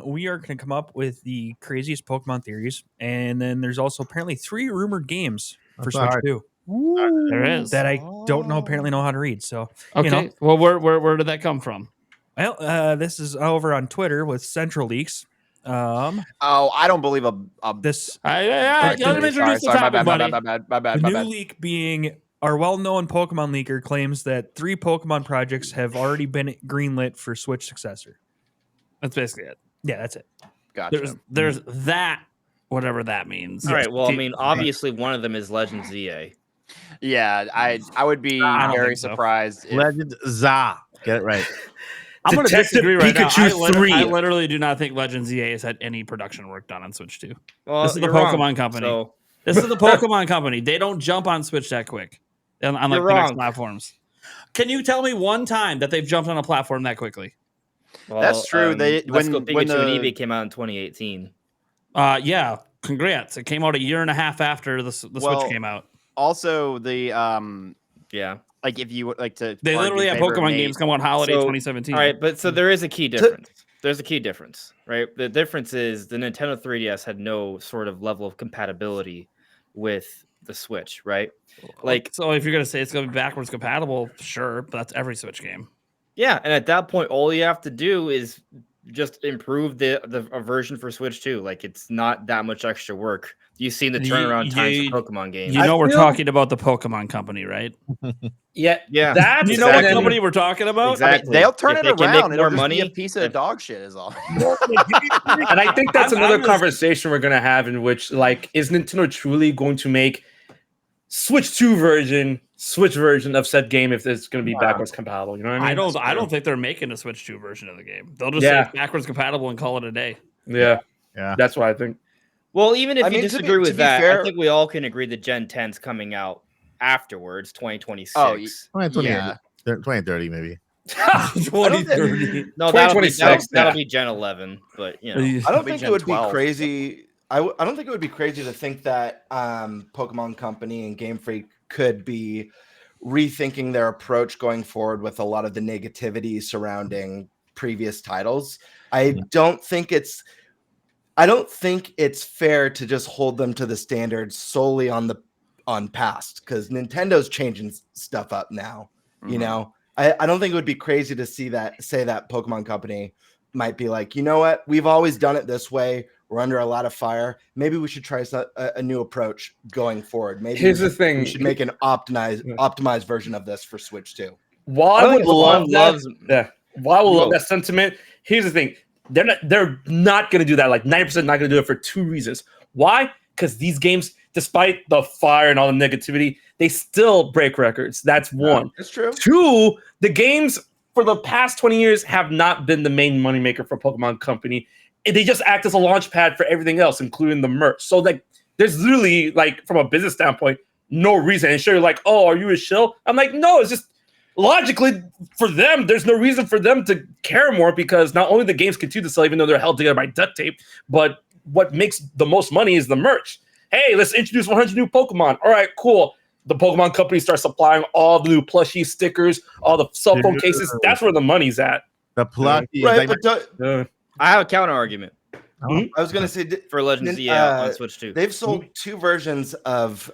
We are going to come up with the craziest Pokemon theories, and then there's also apparently 3 rumored games for That's Switch hard. 2 There is. that I don't know apparently know how to read. So Okay. Well, where did that come from? well, this is over on Twitter with Central Leaks. I don't believe This Let him introduce the topic, buddy. My bad. the new leak being our well-known Pokemon leaker claims that 3 Pokemon projects have already been greenlit for Switch successor. That's basically it. Yeah, that's it. Gotcha. There's that, whatever that means. All right. Well, I mean, obviously one of them is Legends ZA. Yeah, I would be very surprised. If... Legend Za. Get it right. I'm going to disagree right Pikachu now. 3. I literally do not think Legends ZA has had any production work done on Switch 2. Well, this is the Pokemon company. So... This is the Pokemon company. They don't jump on Switch that quick on like the next platforms. Can you tell me one time that they've jumped on a platform that quickly? Well, that's true. When the Eevee came out in 2018. Yeah. Congrats. It came out a year and a half after the Switch came out. Also, the yeah. Like if you would like to, they literally have Pokemon games come out holiday 2017. All right, but so there is a key difference. There's a key difference, right? The difference is the Nintendo 3DS had no sort of level of compatibility with the Switch, right? Like, so if you're gonna say it's gonna be backwards compatible, sure, but that's every Switch game. Yeah, and at that point, all you have to do is just improve the version for Switch 2. Like, it's not that much extra work. You've seen the turnaround times for Pokemon games. You know we're talking about the Pokemon company, right? Yeah. That's you know what company we're talking about? Exactly. I mean, they'll turn it around. It'll just be a piece of dog shit is all. And I think that's another conversation we're going to have in which, like, is Nintendo truly going to make Switch 2 Switch version of said game if it's going to be backwards compatible? You know what I mean? I don't think they're making a Switch 2 version of the game. They'll just say it's backwards compatible and call it a day. Yeah. That's what I think. Well, even if you disagree with that, I think we all can agree that Gen 10's coming out afterwards, 2026. Oh, 2030 maybe. 2030. No, that'll be Gen 11. But you know, I don't think it would be crazy. I don't think it would be crazy to think that Pokemon Company and Game Freak could be rethinking their approach going forward with a lot of the negativity surrounding previous titles. I don't think it's fair to just hold them to the standards solely on past, because Nintendo's changing stuff up now. You know, I don't think it would be crazy to say that Pokemon Company might be like, you know what, we've always done it this way. We're under a lot of fire. Maybe we should try a new approach going forward. Maybe here's the thing: we should make an optimized version of this for Switch 2. While I would love that sentiment, here's the thing: they're not going to do that. Like 90% not going to do it for 2 reasons. Why? Because these games, despite the fire and all the negativity, they still break records. That's one. That's true. 2, the games for the past 20 years have not been the main moneymaker for Pokemon Company. They just act as a launch pad for everything else, including the merch. So, like, there's literally, like, from a business standpoint, no reason. And sure, you're like, oh, are you a shill? I'm like, no, it's just logically for them, there's no reason for them to care more, because not only the games continue to sell, even though they're held together by duct tape, but what makes the most money is the merch. Hey, let's introduce 100 new Pokemon. All right, cool. The Pokemon Company starts supplying all the new plushie stickers, all the cell phone cases. That's where the money's at. The plushie. Right, but I have a counter argument. I was going to say for Legends on Switch 2. They've sold 2 versions of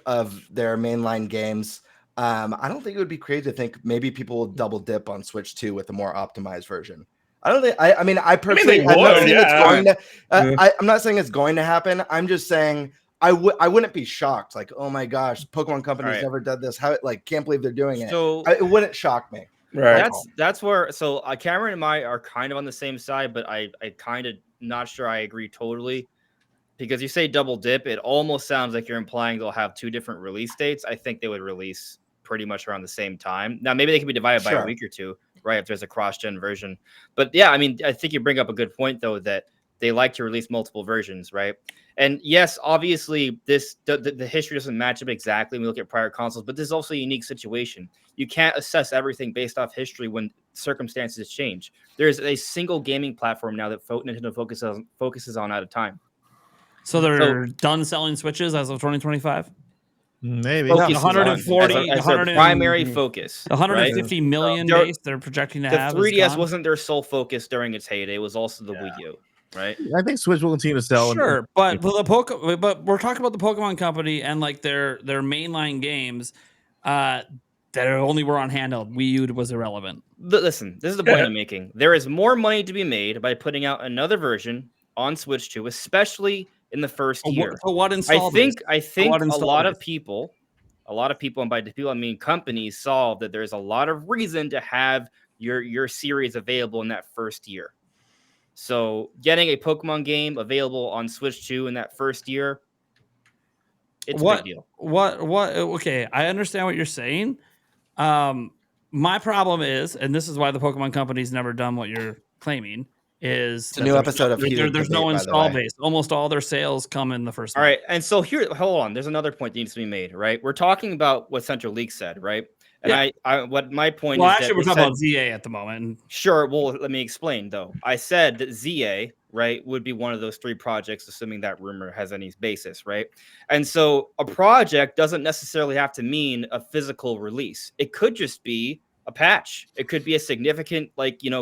their mainline games. I don't think it would be crazy to think maybe people will double dip on Switch 2 with a more optimized version. I don't think. I personally, I'm not saying it's going to happen. I'm just saying I wouldn't be shocked. Like, oh my gosh, Pokemon Company's never done this. How can't believe they're doing it. So it wouldn't shock me. Right. That's where. So Cameron and I are kind of on the same side, but I kind of not sure I agree totally, because you say double dip, it almost sounds like you're implying they'll have 2 different release dates. I think they would release pretty much around the same time. Now maybe they can be divided by a week or 2, right? If there's a cross-gen version. But yeah, I mean, I think you bring up a good point though, that they like to release multiple versions, right? And yes, obviously the history doesn't match up exactly when we look at prior consoles, but this is also a unique situation. You can't assess everything based off history when circumstances change. There's a single gaming platform now that Nintendo focuses on at a time. So they're done selling Switches as of 2025? Maybe. Focus is 140 as their 100 primary focus. The 150 million They're- base they're projecting to The have. 3DS wasn't their sole focus during its heyday. It was also the Wii U, right? I think Switch will continue to sell. Sure, but we're talking about the Pokemon Company and like their mainline games that only were on handheld. Wii U was irrelevant. Listen, this is the point I'm making. There is more money to be made by putting out another version on Switch 2, especially in the first year. So what install I think a lot of people, and by the people I mean companies, saw that there's a lot of reason to have your series available in that first year. So getting a Pokemon game available on Switch 2 in that first year, it's a big deal. Okay, I understand what you're saying. My problem is, and this is why the Pokemon Company's never done what you're claiming, is it's a new episode of Heated there's Debate, no by the install way. base. Almost all their sales come in the first All month. right, and so here, hold on. There's another point that needs to be made, right? We're talking about what Central League said, right? And what my point Well, is actually, that we're it talking said- about ZA at the moment. Sure. Well, let me explain though. I said that ZA, right, would be one of those three projects, assuming that rumor has any basis, right? And so a project doesn't necessarily have to mean a physical release. It could just be a patch. It could be a significant,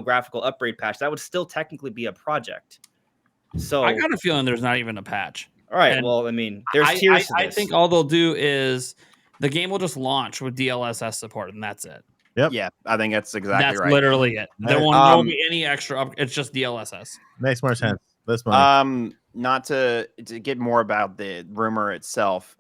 graphical upgrade patch. That would still technically be a project. So I got a feeling there's not even a patch. all right. And well, I mean, there's tiers to I this. think all they'll do is the game will just launch with DLSS support, and that's it. Yep. Yeah, I think that's exactly That's right. literally it. There won't be any extra. It's just DLSS. Makes more sense. This money. Not to get more about the rumor itself.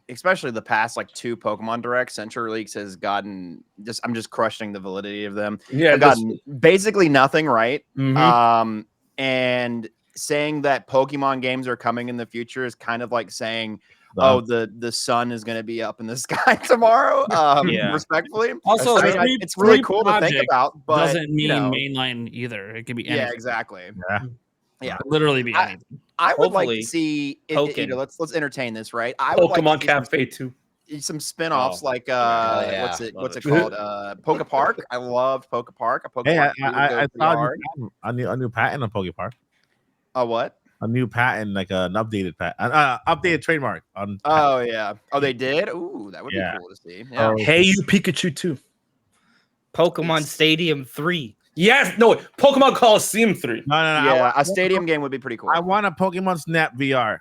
Especially the past like 2 Pokemon Directs, Central Leagues has gotten I'm just questioning the validity of them. Yeah, I've gotten basically nothing right. Mhm. And saying that Pokemon games are coming in the future is kind of like saying, oh, the sun is going to be up in the sky tomorrow. Respectfully. Also, it's really cool to think about, but doesn't mean mainline either. It could be anything. Yeah, exactly. Yeah, literally be anything. I would like to see let's entertain this, right? I would Pokemon like to Cafe 2. some spin-offs like yeah. what's it called? Poke Park. I loved Poke Park. Hey, I saw a new patent on Poke Park. A what? A new patent, like an updated patent, updated trademark on. Oh yeah. Oh, they did. Ooh, that would be cool to see. Yeah. Oh, Hey, you Pikachu 2. Pokemon Stadium 3. Yes, no, Pokemon Coliseum 3. No. Yeah, a stadium game would be pretty cool. I want a Pokemon Snap VR.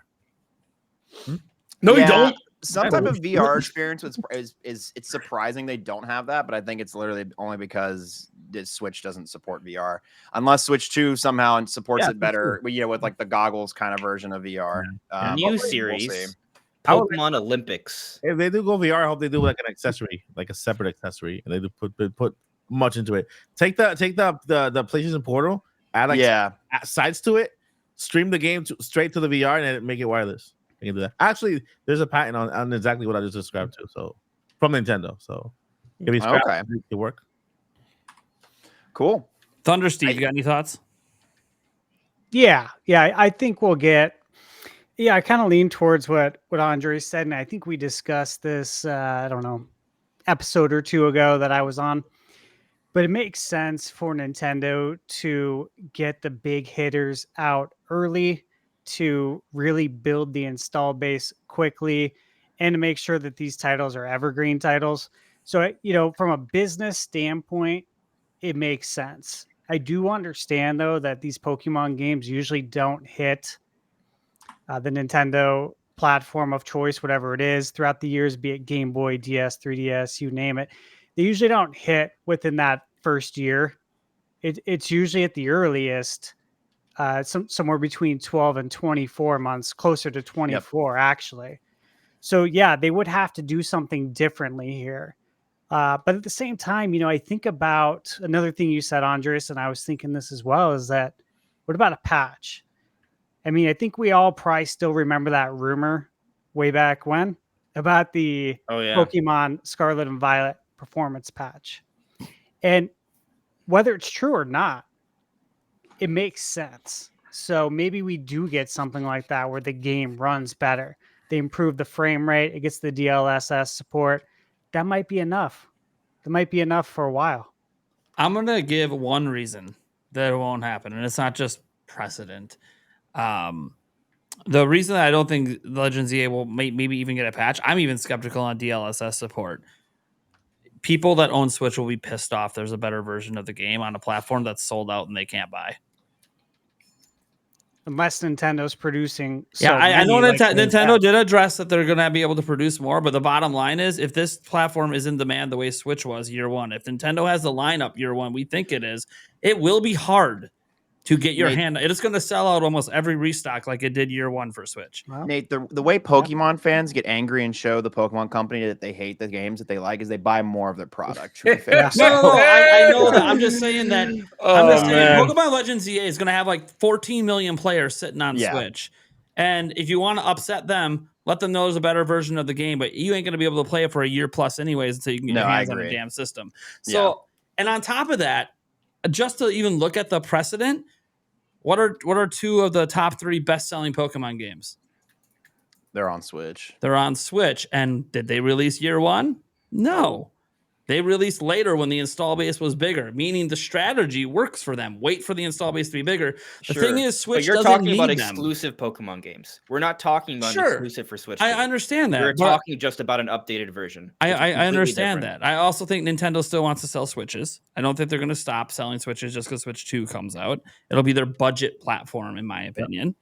No, Yeah. you don't. Some type of VR experience is it's surprising they don't have that, but I think it's literally only because the Switch doesn't support VR, unless Switch 2 somehow supports it better. With like the goggles kind of version of VR. New series, Pokemon Olympics. If they do go VR, I hope they do like an accessory, like a separate accessory, and they do put much into it. Take the PlayStation Portal, add add sides to it, stream the game straight to the VR, and then make it wireless. You can do that. Actually, there's a patent on exactly what I just described to. So from Nintendo. So if you it work. Cool. Thunder Steve, you got any thoughts? Yeah. I think we'll get. Yeah, I kind of lean towards what Andre said, and I think we discussed this. I don't know, episode or 2 ago that I was on. But it makes sense for Nintendo to get the big hitters out early, to really build the install base quickly, and to make sure that these titles are evergreen titles. So, from a business standpoint, it makes sense. I do understand, though, that these Pokemon games usually don't hit the Nintendo platform of choice, whatever it is, throughout the years, be it Game Boy, DS, 3DS, you name it. They usually don't hit within that first year. It's usually at the earliest, somewhere between 12 and 24 months, closer to 24 actually. So yeah, they would have to do something differently here. But at the same time, I think about another thing you said, Andres, and I was thinking this as well, is that what about a patch? I mean, I think we all probably still remember that rumor way back when about the Pokemon Scarlet and Violet performance patch. And whether it's true or not, it makes sense. So maybe we do get something like that where the game runs better. They improve the frame rate. It gets the DLSS support. That might be enough. That might be enough for a while. I'm going to give one reason that it won't happen, and it's not just precedent. The reason that I don't think Legends EA will maybe even get a patch, I'm even skeptical on DLSS support. People that own Switch will be pissed off there's a better version of the game on a platform that's sold out and they can't buy. Unless Nintendo's producing. Yeah, I know like Nintendo did address that they're going to be able to produce more, but the bottom line is if this platform is in demand the way Switch was year one, if Nintendo has the lineup year one, we think it is, it will be hard to get your hand. It is going to sell out almost every restock like it did year one for Switch. Well, Nate, the way Pokemon fans get angry and show the Pokemon company that they hate the games that they like is they buy more of their product. To be fair. No, I know that. I'm just saying that. I'm just saying man. Pokemon Legends EA is going to have like 14 million players sitting on Switch. And if you want to upset them, let them know there's a better version of the game, but you ain't going to be able to play it for a year plus anyways until you can get your hands on a damn system. So, and on top of that, just to even look at the precedent, what are two of the top 3 best-selling Pokemon games? They're on Switch. They're on Switch. And did they release year one? No. They released later when the install base was bigger, meaning the strategy works for them. Wait for the install base to be bigger. The thing is, Switch you're doesn't talking need about them. exclusive Pokemon games. We're not talking about an exclusive for Switch. I understand that. We're talking just about an updated version. I understand that. I also think Nintendo still wants to sell Switches. I don't think they're going to stop selling Switches just because Switch 2 comes out. It'll be their budget platform, in my opinion.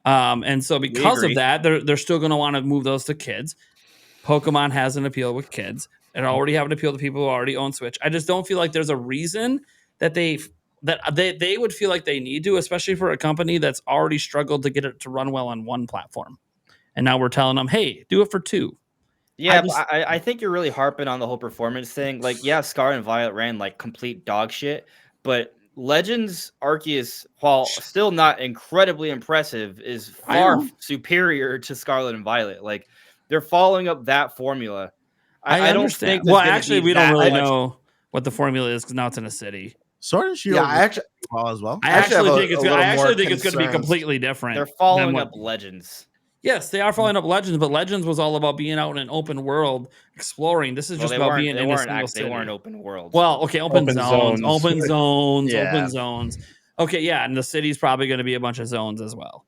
And so because of that, they're still going to want to move those to kids. Pokemon has an appeal with kids. It already have an appeal to people who already own Switch. I just don't feel like there's a reason that they would feel like they need to, especially for a company that's already struggled to get it to run well on one platform. And now we're telling them, hey, do it for 2. Yeah, I think you're really harping on the whole performance thing. Like, yeah, Scarlet and Violet ran like complete dog shit, but Legends Arceus, while still not incredibly impressive, is far superior to Scarlet and Violet. Like, they're following up that formula. I don't think. Well, actually, we don't really know what the formula is because now it's in a city. Sword and Shield, as well. I actually think it's going to be completely different. They're following up Legends. Yes, they are following up Legends, but Legends was all about being out in an open world, exploring. This is just about being in a single city. They weren't open worlds. Well, okay, open zones. Okay, yeah, and the city's probably going to be a bunch of zones as well.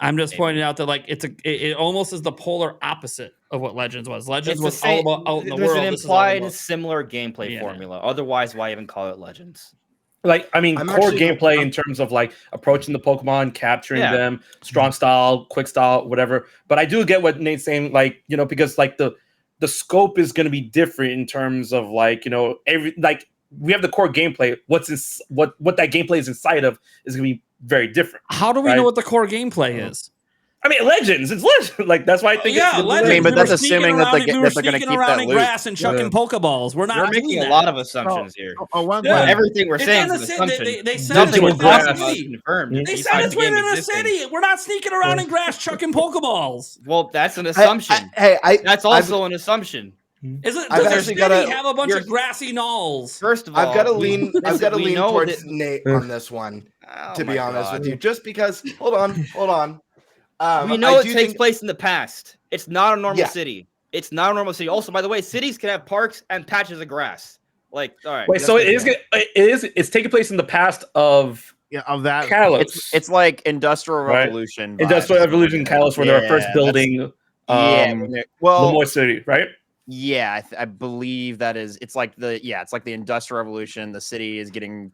I'm just pointing out that like it almost is the polar opposite of what Legends was. Legends was all about out in the world. There's an implied similar gameplay formula. Otherwise, why even call it Legends? Like, I mean, core gameplay in terms of like approaching the Pokemon, capturing them, strong style, quick style, whatever. But I do get what Nate's saying, like, you know, because like the scope is going to be different in terms of like, you know, we have the core gameplay. What that gameplay is inside of is going to be very different. How do we know what the core gameplay is? I mean, Legends. It's Legends. Like, that's why I think. Yeah, Legends. I mean, but that's assuming that they're going to keep around that in loop. grass and chucking Pokeballs. We're not. We're making a lot of assumptions here. Everything we're saying is an assumption. They said nothing was confirmed. They said it's within a city. We're not sneaking around in grass chucking Pokeballs. Well, that's an assumption. That's also an assumption. Is it? Does the city have a bunch of grassy knolls? First of all, I've got to lean towards Nate on this one. To be honest with you, just because. Hold on. We know it takes place in the past. It's not a normal city. It's not a normal city. Also, by the way, cities can have parks and patches of grass. Like, all right. Wait, so it's taking place in the past of that Kalos. It's like Industrial Revolution. Right? Industrial Revolution Kalos, where they're first building Lemoy City, right? Yeah, I believe that is. It's like the Industrial Revolution. The city is getting.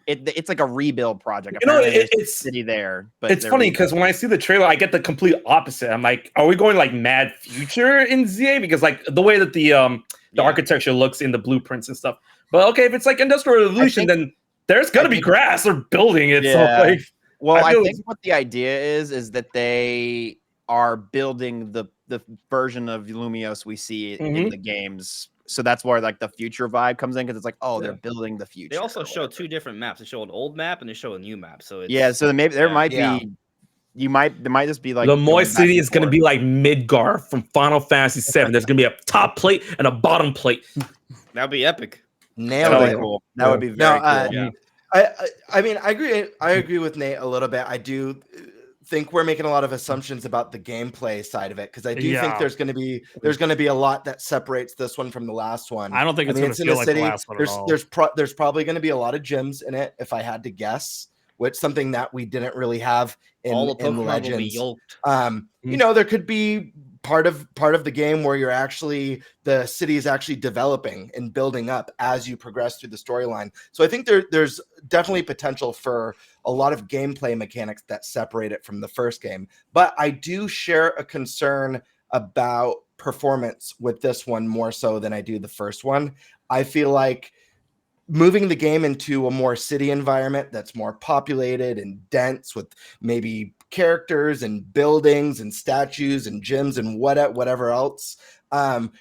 It's like a rebuild project. You know, it's city there. But it's funny because when I see the trailer, I get the complete opposite. I'm like, are we going like mad future in ZA? Because like the way that the architecture looks in the blueprints and stuff. But okay, if it's like Industrial Revolution, then there's gonna be grass. They're building it. Yeah. So like, I think what the idea is that they are building the version of Lumiose we see in the games. So that's where like the future vibe comes in because it's like, they're building the future. They also show 2 different maps. They show an old map and they show a new map. So so maybe there might be. There might just be like Lemoy City is going to be like Midgar from Final Fantasy VII. There's going to be a top plate and a bottom plate. That'd be epic. Nailed it. Cool. That would be very cool. I mean, I agree with Nate a little bit. I do think we're making a lot of assumptions about the gameplay side of it because I do think there's going to be a lot that separates this one from the last one. I don't think it's going to feel like the last one at all. There's probably going to be a lot of gyms in it if I had to guess. which something that we didn't really have in All the Pokemon Legends. will be yoked. You know, there could be part of the game where the city is actually developing and building up as you progress through the storyline. So I think there's definitely potential for a lot of gameplay mechanics that separate it from the first game. But I do share a concern about performance with this one more so than I do the first one. I feel like moving the game into a more city environment that's more populated and dense with maybe characters and buildings and statues and gyms and whatever else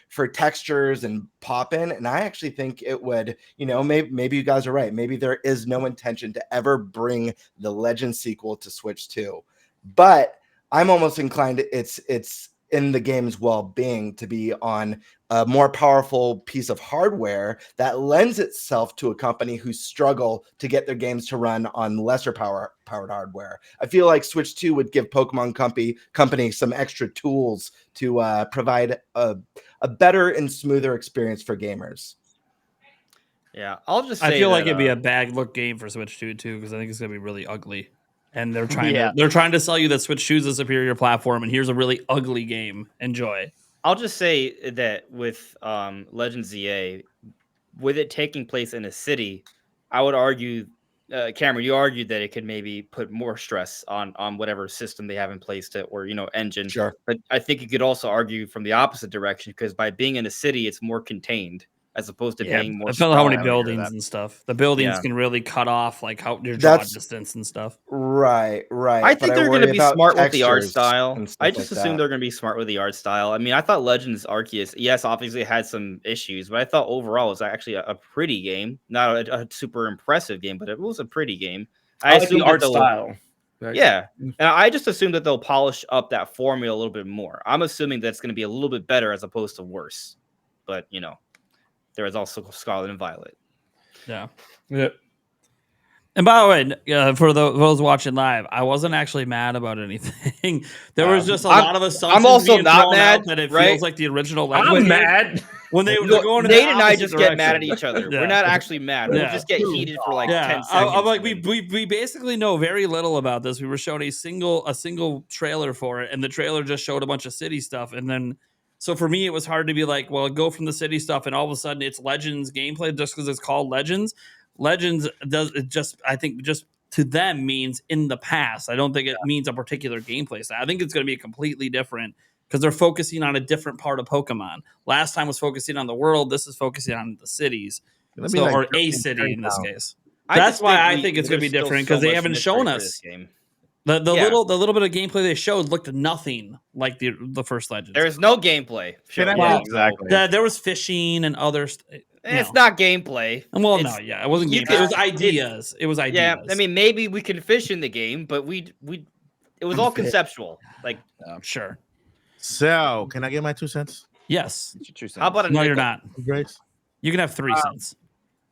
for textures and pop in. And I actually think it would, you know, maybe you guys are right. Maybe there is no intention to ever bring the Legend sequel to Switch 2, but I'm almost inclined it's in the game's well-being to be on a more powerful piece of hardware that lends itself to a company who struggle to get their games to run on lesser powered hardware. I feel like Switch 2 would give Pokemon company some extra tools to provide a better and smoother experience for gamers. Yeah, I'll just say I feel like it'd be a bad look game for Switch 2 too, because I think it's gonna be really ugly. And they're trying to sell you that Switch 2 is a superior platform, and here's a really ugly game. Enjoy. I'll just say that with Legends ZA, with it taking place in a city, I would argue, Cameron, you argued that it could maybe put more stress on whatever system they have in place or engine. Sure. But I think you could also argue from the opposite direction, because by being in a city, it's more contained as opposed to being more. I feel how many buildings and stuff. The buildings can really cut off like how your draw distance and stuff. Right. I think they're going to be smart with the art style. I just like assume they're going to be smart with the art style. I mean, I thought Legends Arceus, yes, obviously had some issues, but I thought overall it was actually a pretty game. Not a super impressive game, but it was a pretty game. I like the art style. Yeah. And I just assume that they'll polish up that formula a little bit more. I'm assuming that's going to be a little bit better as opposed to worse. But, there is also Scarlet and Violet. Yeah. And by the way, for those watching live, I wasn't actually mad about anything. There was just a lot of assumptions. I'm also not mad that it right? feels like the original. I'm mad when they're going. Nate and I just get mad at each other. Yeah. We're not actually mad. We'll just get heated for like 10 seconds. I'm like, we basically know very little about this. We were shown a single trailer for it, and the trailer just showed a bunch of city stuff, and then. So for me, it was hard to be like, well, go from the city stuff, and all of a sudden it's Legends gameplay just because it's called Legends. Legends I think to them means in the past. I don't think it means a particular gameplay style. I think it's going to be completely different because they're focusing on a different part of Pokemon. Last time was focusing on the world. This is focusing on the cities, or a city in this case. That's why I think it's going to be different because they haven't shown us. The little bit of gameplay they showed looked nothing like the first Legends. There is no gameplay. Exactly. There was fishing and other. It's not gameplay. Well, it wasn't gameplay. It was ideas. It was ideas. Yeah, I mean, maybe we can fish in the game, but it was all conceptual. Like, sure. So, can I get my 2 cents? Yes. How about no? You're not. Grace? You can have 3 cents.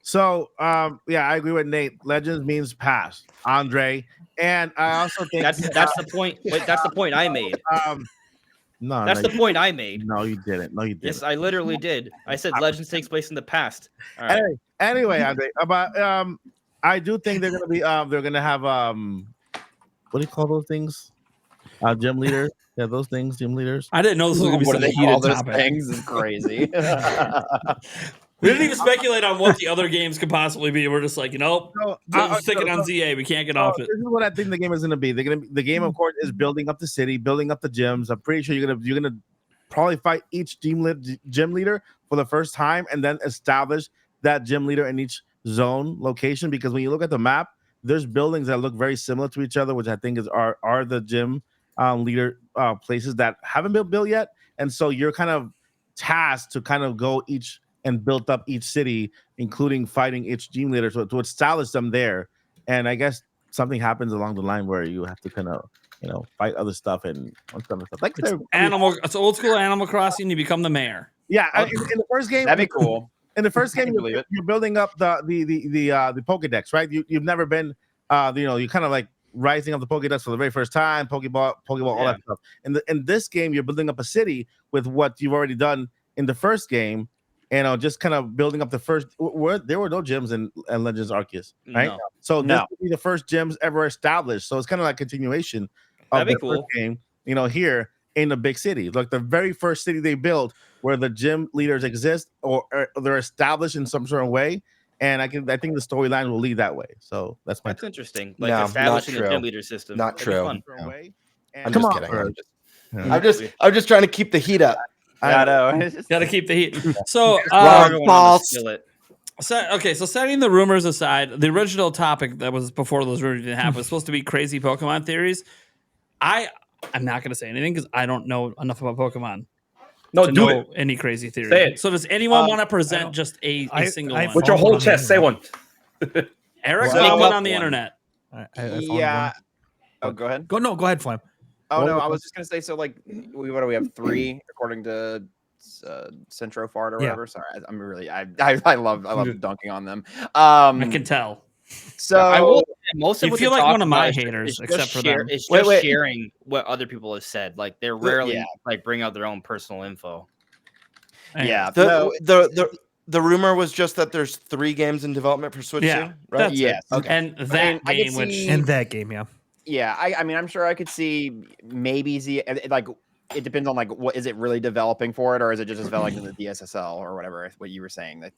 So, I agree with Nate. Legends means past. Andre. And I also think that's the point. Wait, that's the point I made. No, that's the point I made. No, you didn't. Yes, I literally did. I said Legends takes place in the past. All right. Anyway, Andre, about I do think they're gonna have what do you call those things? Gym leaders. Yeah, those things, gym leaders. I didn't know this was gonna be such a heated topic. Things is crazy. We didn't even speculate on what the other games could possibly be. We're just like, sticking on ZA. We can't get off it. This is what I think the game is going to be. The game, of course, is building up the city, building up the gyms. I'm pretty sure you're gonna probably fight each gym leader for the first time, and then establish that gym leader in each zone location. Because when you look at the map, there's buildings that look very similar to each other, which I think are the gym leader places that haven't been built yet. And so you're kind of tasked to kind of go each and built up each city, including fighting each gym leader to establish them there. And I guess something happens along the line where you have to kind of, fight other stuff and stuff. Like it's old school Animal Crossing. You become the mayor. Yeah, in the first game, that'd be cool. In the first game, you're building up the Pokedex, right? You've never been, you kind of like rising up the Pokedex for the very first time, Pokeball, all that stuff. In this game, you're building up a city with what you've already done in the first game. just kind of building up the first. There were no gyms in Legends Arceus, right? No. So this would be the first gyms ever established. So it's kind of like continuation of the first game, here in the big city. Like the very first city they built where the gym leaders exist or they're established in some sort of way. And I think the storyline will lead that way. So that's interesting. Like No, establishing not the true. gym leader system. Not true. Fun. No. I'm just kidding. I'm just trying to keep the heat up. I know. Got to keep the heat. So, false. So setting the rumors aside, the original topic that was before those rumors didn't happen was supposed to be crazy Pokemon theories. I'm not going to say anything because I don't know enough about Pokemon to know any crazy theory. Say it. So does anyone want to present just a single one? With your whole chest, say one. Eric found one on the internet. Yeah. Oh, go ahead. Go ahead, Flame. Oh no, I was just gonna say. So like, what do we have? 3 according to Centro Fart or whatever. Sorry, I'm really I love dunking on them. I can tell. So I will. Most of you what feel like one of my haters, except for them. It's just sharing what other people have said. Like they're rarely like bring out their own personal info. Yeah. The rumor was just that there's 3 games in development for Switch 2, right? Yes. Okay. And that game, yeah. I mean, I'm sure I could see maybe like it depends on like what is it really developing for it, or is it just developing the DSSL or whatever? What you were saying, like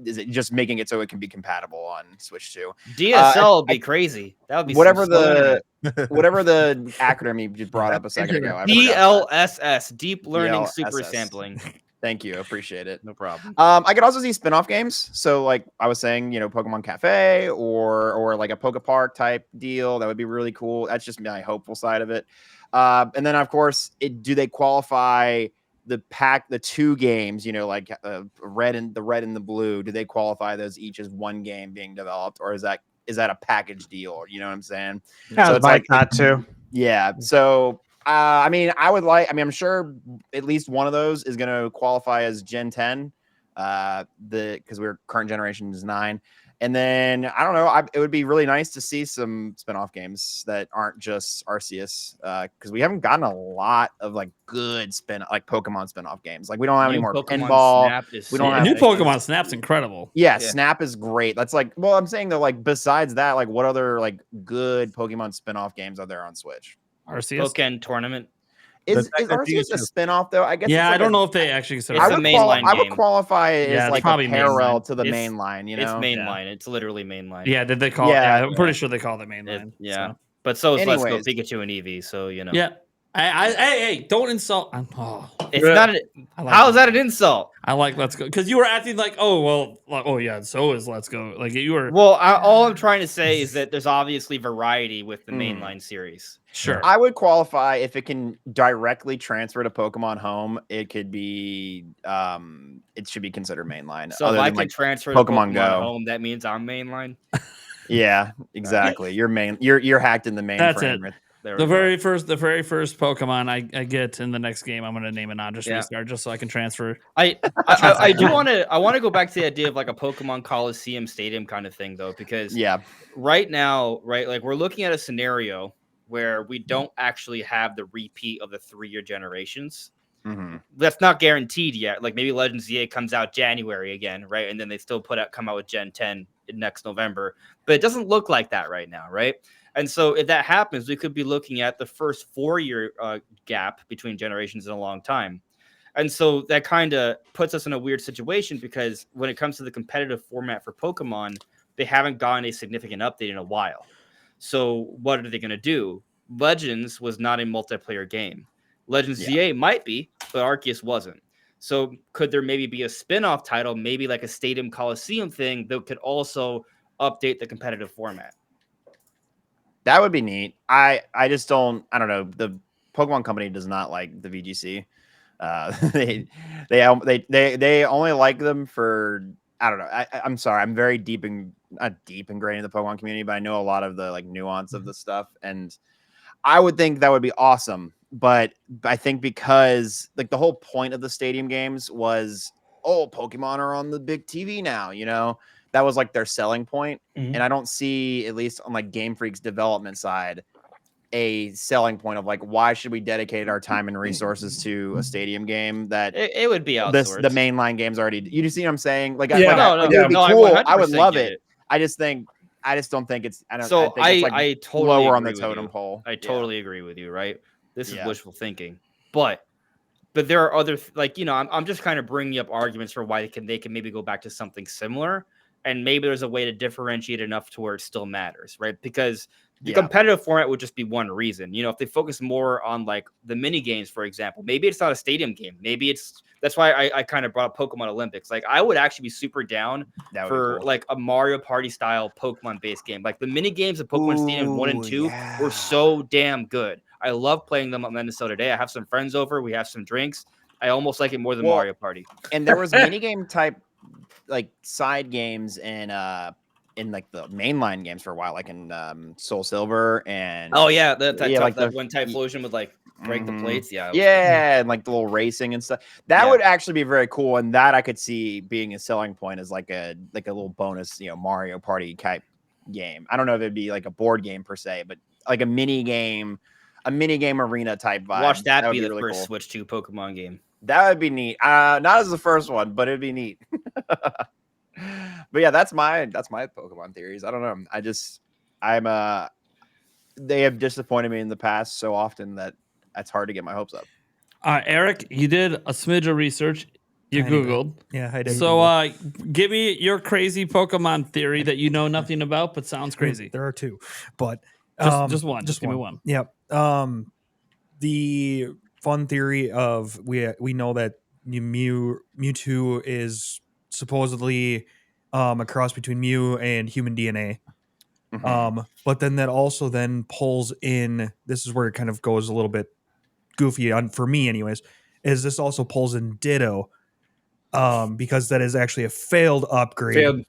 is it just making it so it can be compatible on Switch 2? DSL would be crazy. That would be whatever the acronym you just brought up a second ago. DLSS, Deep Learning Super Sampling. Thank you. Appreciate it. No problem. I could also see spin-off games. So like I was saying, Pokemon Cafe or like a Pokepark type deal. That would be really cool. That's just my hopeful side of it. And then of course, do they qualify the 2 games, like red and the blue? Do they qualify those each as one game being developed, or is that a package deal? You know what I'm saying? Yeah, so it's like not to. Yeah. So I'm sure at least one of those is going to qualify as Gen 10, because we're current generation is 9. And then I don't know, it would be really nice to see some spinoff games that aren't just Arceus, because we haven't gotten a lot of like good Pokemon spinoff games. Like we don't have any more Pinball. We don't have new Pokemon Snap's incredible. Yeah, Snap is great. That's like, well, I'm saying though, like besides that, like what other like good Pokemon spinoff games are there on Switch? Arceus Pokemon Tournament. Is Arceus a spinoff though? I guess. Yeah, I don't know if they actually consider it. I would qualify it as like a parallel to the main line. It's mainline. It's literally mainline. Yeah, did they call it? Yeah, I'm pretty sure they call it mainline. Yeah, but so is Let's Go Pikachu and Eevee. So Yeah. Hey, don't insult. It's not. How is that an insult? I like Let's Go because you were acting like, so is Let's Go. Like you were. Well, all I'm trying to say is that there's obviously variety with the mainline series. Sure, I would qualify if it can directly transfer to Pokemon Home. It could be. It should be considered mainline. So if I can transfer Pokemon Go Home, that means I'm mainline. Yeah, exactly. You're hacked in the mainframe. That's it. The very first Pokemon I get in the next game, I'm going to name an Andres Restart just so I can transfer. I want to go back to the idea of like a Pokemon Coliseum Stadium kind of thing though, because right now, like we're looking at a scenario where we don't actually have the repeat of the 3-year generations. Mm-hmm. That's not guaranteed yet. Like maybe Legends ZA comes out January again, right? And then they still come out with Gen 10 next November, but it doesn't look like that right now, right? And so if that happens, we could be looking at the first 4-year gap between generations in a long time. And so that kind of puts us in a weird situation because when it comes to the competitive format for Pokemon, they haven't gotten a significant update in a while. So what are they going to do? Legends was not a multiplayer game. Legends ZA might be, but Arceus wasn't. So could there maybe be a spin-off title, maybe like a Stadium Coliseum thing that could also update the competitive format? That would be neat. I don't know. The Pokemon Company does not like the VGC. They only like them for, I don't know. I'm sorry. I'm very not deep ingrained in the Pokemon community, but I know a lot of the like nuance of the stuff. And I would think that would be awesome. But I think because like the whole point of the stadium games was, Pokemon are on the big TV now, that was like their selling point. And I don't see, at least on like Game Freak's development side, a selling point of like, why should we dedicate our time and resources to a stadium game that it would be outsourced. the mainline games already. You see what I'm saying? Like, Yeah. it would be cool. I would 100% love get it. I just don't think it's. I So think it's like I totally lower on the agree with totem you. pole. I totally agree with you. Right? This is wishful thinking, but there are other I'm just kind of bringing up arguments for why they can maybe go back to something similar, and maybe there's a way to differentiate enough to where it still matters, right? Because the competitive format would just be one reason. If they focus more on like the mini games, for example, maybe it's not a stadium game. Maybe that's why I kind of brought up Pokemon Olympics. Like, I would actually be super down for like a Mario Party style Pokemon based game. Like, the mini games of Pokemon Stadium 1 and 2 were so damn good. I love playing them at Minnesota Day. I have some friends over. We have some drinks. I almost like it more than Mario Party. And there was mini game type like side games in like the mainline games for a while, like in Soul Silver and when Typhlosion would like break the plates. And like the little racing and stuff. That would actually be very cool, and that I could see being a selling point as like a little bonus, Mario Party type game. I don't know if it'd be like a board game per se, but like a mini game arena type vibe. Watch that be the really first cool. Switch 2 Pokemon game. That would be neat. Not as the first one, but it'd be neat. But yeah, that's my Pokemon theories. I don't know. They have disappointed me in the past so often that it's hard to get my hopes up. Eric, you did a smidge of research. You Googled. Yeah, I did. So give me your crazy Pokemon theory that you know nothing about, but sounds crazy. There are two, but just one. Just give me one. Yep. The fun theory of we know that Mewtwo is supposedly a cross between Mew and human DNA. But then that also then pulls in, this is where it kind of goes a little bit goofy for me anyways, is this also pulls in Ditto, because that is actually a failed upgrade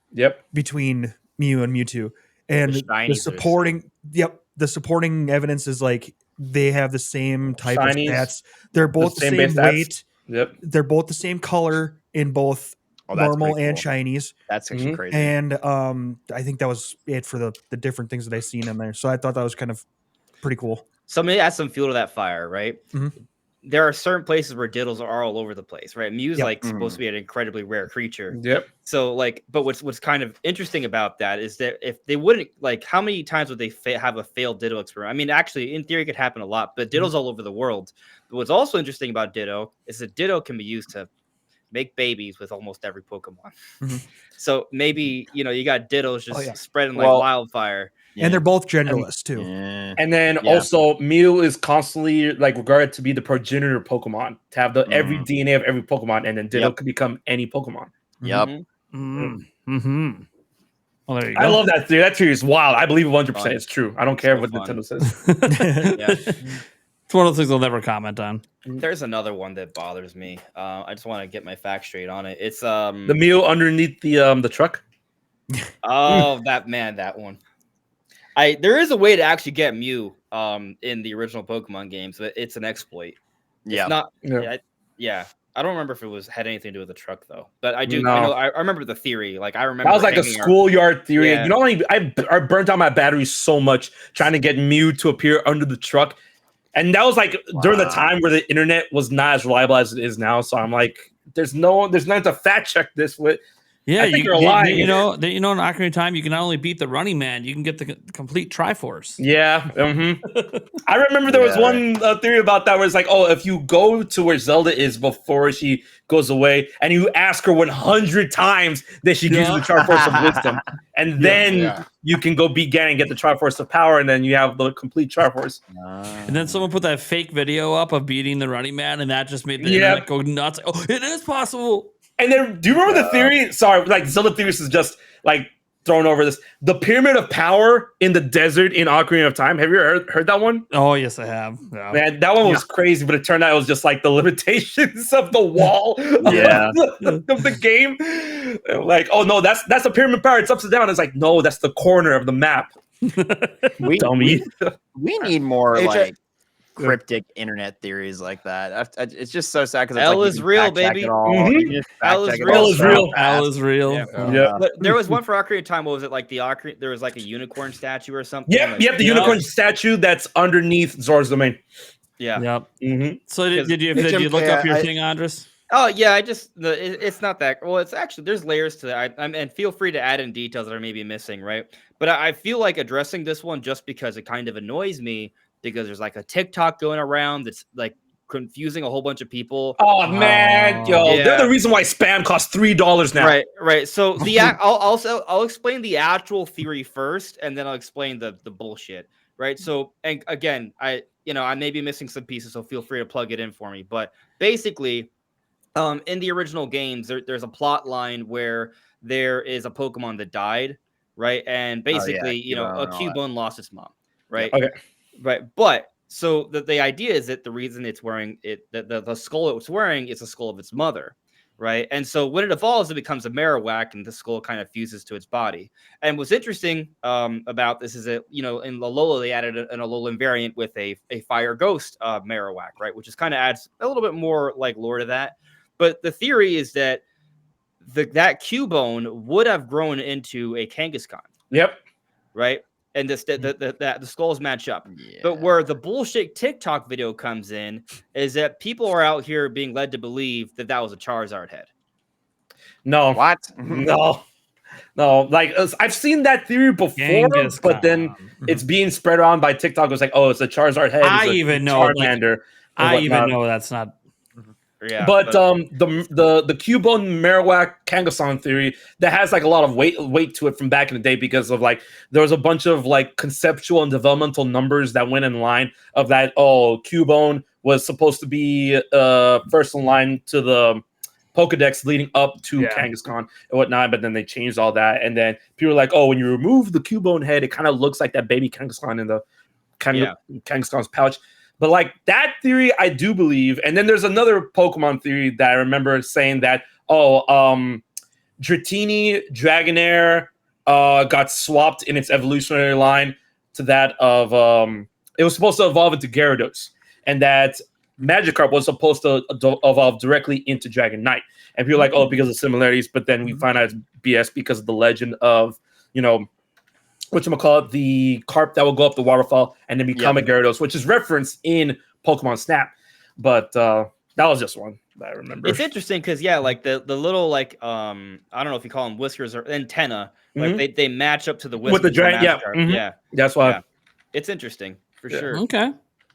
between Mew and Mewtwo. And the supporting evidence is like they have the same type of stats. They're both the same weight. Yep. They're both the same color in both normal and shinies. That's actually crazy. And I think that was it for the different things that I seen in there. So I thought that was kind of pretty cool. Somebody add some fuel to that fire, right? Mm-hmm. There are certain places where Diddles are all over the place, right? Mew's supposed to be an incredibly rare creature. Yep. So but what's kind of interesting about that is that if they wouldn't, like, how many times would they have a failed Ditto experiment? I mean, actually, in theory, it could happen a lot, but Ditto's all over the world. But what's also interesting about Ditto is that Ditto can be used to make babies with almost every Pokemon. Mm-hmm. So maybe, you got Dittos just spreading like wildfire. Yeah. And they're both genderless too. And then also Mew is constantly like regarded to be the progenitor Pokemon, to have every DNA of every Pokemon, and then Ditto could become any Pokemon. Yep. Well, there you go. I love that theory. That theory is wild. I believe 100% it's true. I don't care what Nintendo says. It's one of those things I'll never comment on. There's another one that bothers me. I just want to get my facts straight on it. It's the Mew underneath the truck. Oh, that one. There is a way to actually get Mew in the original Pokemon games, but it's an exploit. It's not. I don't remember if it had anything to do with the truck though. But I do. No. I remember the theory. Like, I remember that was like a schoolyard theory. Yeah. I burnt out my battery so much trying to get Mew to appear under the truck, and that was like during the time where the internet was not as reliable as it is now. So I'm like, there's nothing to fact check this with. Yeah, you're lying. In Ocarina of Time, you can not only beat the running man, you can get the complete Triforce. Yeah. I remember there was one theory about that where it's like, if you go to where Zelda is before she goes away, and you ask her 100 times, then she gives you the Triforce of Wisdom, and then you can go beat Ganon and get the Triforce of Power, and then you have the complete Triforce. And then someone put that fake video up of beating the running man, and that just made the internet go nuts. Oh, it is possible. And then, do you remember the theory? Sorry, like Zelda theories is just like thrown over this. The Pyramid of Power in the desert in Ocarina of Time. Have you heard that one? Oh, yes, I have. Yeah. Man, that one was crazy, but it turned out it was just like the limitations of the wall of the game. Like, oh no, that's a Pyramid of Power. It's upside down. It's like, no, that's the corner of the map. We need more cryptic internet theories like that. It's just so sad because L is real, baby. Mhm. L is L is real. Al is real. Yeah. But there was one for Ocarina of Time. What was it like? There was like a unicorn statue or something. Yep, like, yep. The unicorn statue that's underneath Zora's domain. Yeah. Yep. Mm-hmm. So did you look up your thing, Andres? Oh yeah, it's not that well. It's actually there's layers to that. And feel free to add in details that are maybe missing, right? But I feel like addressing this one just because it kind of annoys me because there's like a TikTok going around that's like confusing a whole bunch of people. Oh man, they're the reason why spam costs $3 now. Right. So I'll explain the actual theory first, and then I'll explain the bullshit. Right. So and again, I may be missing some pieces, so feel free to plug it in for me. But basically, in the original games, there's a plot line where there is a Pokemon that died, right? And basically, a Cubone lost its mom, right? Okay. Right. But so the idea is that the reason it's wearing it, the skull it's wearing is the skull of its mother, right? And so when it evolves, it becomes a Marowak, and the skull kind of fuses to its body. And what's interesting about this is that, in Alola, they added an Alolan variant with a fire ghost Marowak, right? Which just kind of adds a little bit more like lore to that. But the theory is that that Cubone would have grown into a Kangaskhan. Yep. Right? And the skulls match up. Yeah. But where the bullshit TikTok video comes in is that people are out here being led to believe that was a Charizard head. No. What? No. Like I've seen that theory before, but then it's being spread around by TikTok. It was like, oh, it's a Charizard head. I even know that's not. Yeah, but the Cubone Marowak Kangaskhan theory that has like a lot of weight to it from back in the day because of like there was a bunch of like conceptual and developmental numbers that went in line of that. Oh, Cubone was supposed to be first in line to the Pokedex leading up to Kangaskhan and whatnot, but then they changed all that, and then people were like, oh, when you remove the Cubone head, it kind of looks like that baby Kangaskhan in the Kangaskhan's pouch. But like that theory, I do believe. And then there's another Pokemon theory that I remember saying that, Dratini, Dragonair got swapped in its evolutionary line to that of, it was supposed to evolve into Gyarados. And that Magikarp was supposed to evolve directly into Dragonite. And people are like, oh, because of similarities. But then we find out it's BS because of the legend of, whatchamacallit, the carp that will go up the waterfall and then become a Gyarados, which is referenced in Pokemon Snap. But that was just one that I remember. It's interesting because like the little like I don't know if you call them whiskers or antenna, like they match up to the whiskers with the giant. Yeah, yeah, that's why. It's interesting for sure. Okay.